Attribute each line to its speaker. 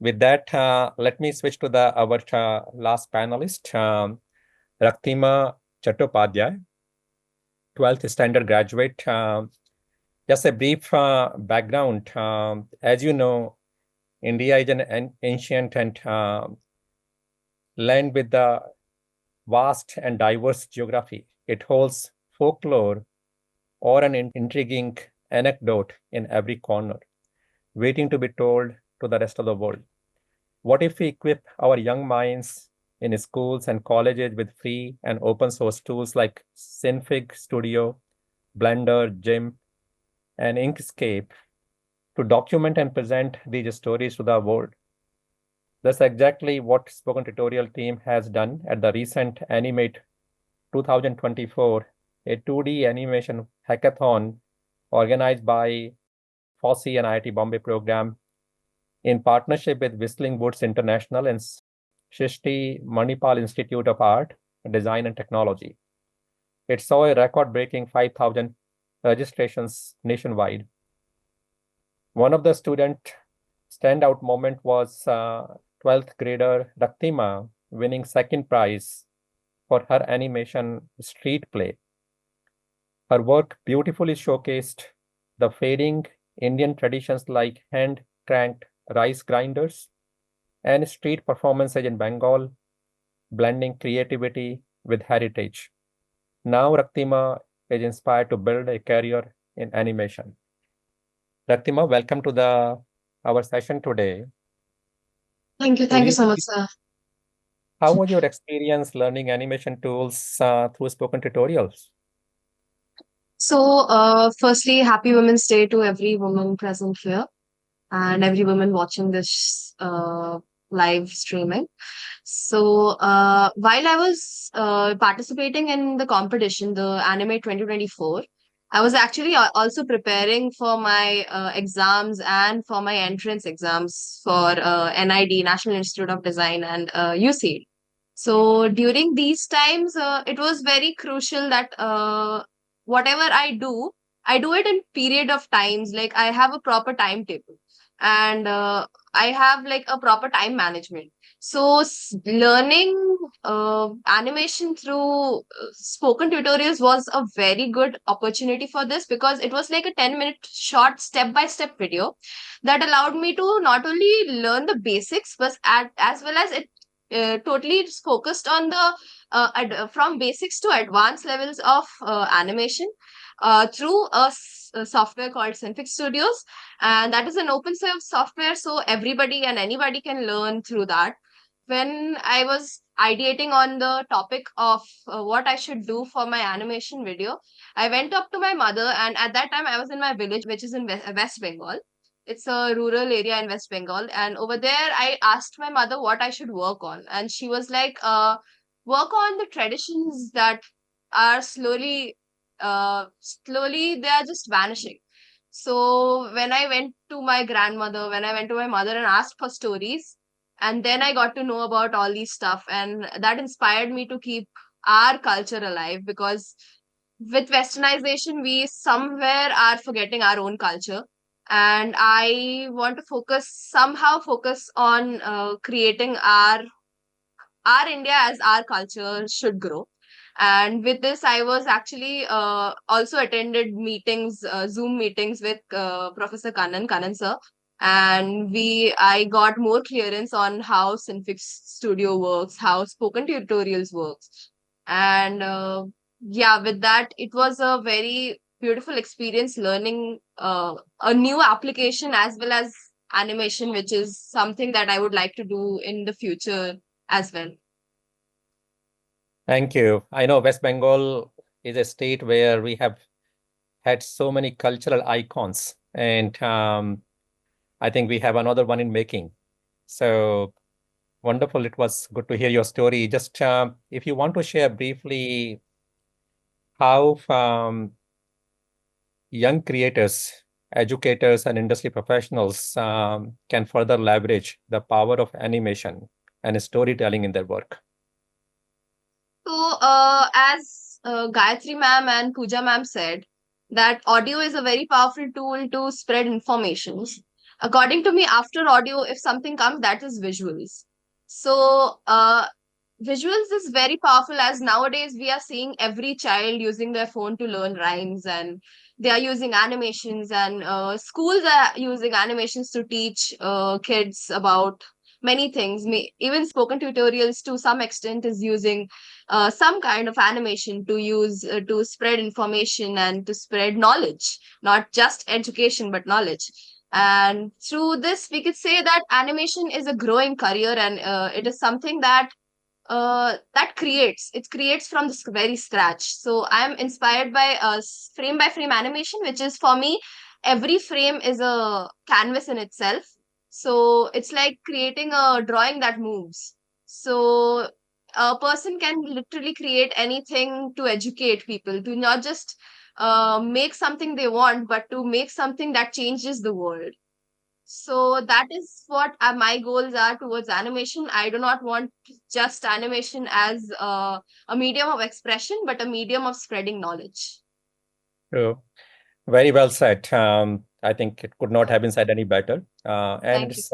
Speaker 1: With that, let me switch to our last panelist, Raktima Chattopadhyay, 12th standard graduate. Just a brief background. As you know, India is an ancient and land with the vast and diverse geography. It holds folklore or an intriguing anecdote in every corner, waiting to be told to the rest of the world. What if we equip our young minds in schools and colleges with free and open source tools like Synfig Studio, Blender, GIMP, and Inkscape to document and present these stories to the world? That's exactly what Spoken Tutorial team has done at the recent ANIMATE 2024, a 2D animation hackathon organized by FOSSEE and IIT Bombay program in partnership with Whistling Woods International and Srishti Manipal Institute of Art, Design and Technology. It saw a record-breaking 5,000 registrations nationwide. One of the student standout moment was 12th grader Raktima winning second prize for her animation street play. Her work beautifully showcased the fading Indian traditions like hand-cranked rice grinders and street performances in Bengal, blending creativity with heritage. Now Raktima is inspired to build a career in animation. Raktima, welcome to our session today.
Speaker 2: Thank you.
Speaker 1: Could
Speaker 2: Thank you
Speaker 1: you
Speaker 2: so much, sir.
Speaker 1: How was your experience learning animation tools through spoken tutorials?
Speaker 2: So, firstly, happy Women's Day to every woman present here and every woman watching this live streaming. So, while I was participating in the competition, the Anime 2024, I was actually also preparing for my exams and for my entrance exams for NID, National Institute of Design, and UC. So during these times, it was very crucial that whatever I do it in period of times. Like I have a proper timetable, and I have like a proper time management. So learning animation through spoken tutorials was a very good opportunity for this because it was like a 10-minute short step-by-step video that allowed me to not only learn the basics, but as well as it totally focused on the from basics to advanced levels of animation through a software called Synfig Studios, and that is an open source software, so everybody and anybody can learn through that. When I was ideating on the topic of what I should do for my animation video, I went up to my mother, and at that time I was in my village, which is in West Bengal. It's a rural area in West Bengal. And over there, I asked my mother what I should work on. And she was like, work on the traditions that are slowly, they are just vanishing. So when I went to my grandmother, when I went to my mother and asked for stories, and then I got to know about all these stuff. And that inspired me to keep our culture alive because with westernization, we somewhere are forgetting our own culture, and I want to focus on creating our India as our culture should grow. And with this, I was actually also attended meetings, Zoom meetings with Professor Kannan sir, and I got more clearance on how Synfig Studio works, how spoken tutorials works, and yeah, with that, it was a very beautiful experience learning a new application as well as animation, which is something that I would like to do in the future as well.
Speaker 1: Thank you. I know West Bengal is a state where we have had so many cultural icons, and I think we have another one in making. So wonderful. It was good to hear your story. Just if you want to share briefly how young creators, educators, and industry professionals can further leverage the power of animation and storytelling in their work.
Speaker 2: So, as Gayatri ma'am and Pooja ma'am said, that audio is a very powerful tool to spread information. According to me, after audio, if something comes, that is visuals. So visuals is very powerful, as nowadays we are seeing every child using their phone to learn rhymes, and they are using animations, and schools are using animations to teach kids about many things. Even spoken tutorials to some extent is using some kind of animation to use to spread information and to spread knowledge, not just education but knowledge. And through this we could say that animation is a growing career, and it is something that it creates from the very scratch. So I'm inspired by frame by frame animation, which is, for me, every frame is a canvas in itself. So it's like creating a drawing that moves. So a person can literally create anything to educate people, to not just make something they want, but to make something that changes the world. So that is what my goals are towards animation. I do not want just animation as a medium of expression, but a medium of spreading knowledge.
Speaker 1: True. Very well said. I think it could not have been said any better. And
Speaker 2: Thank you.
Speaker 1: it's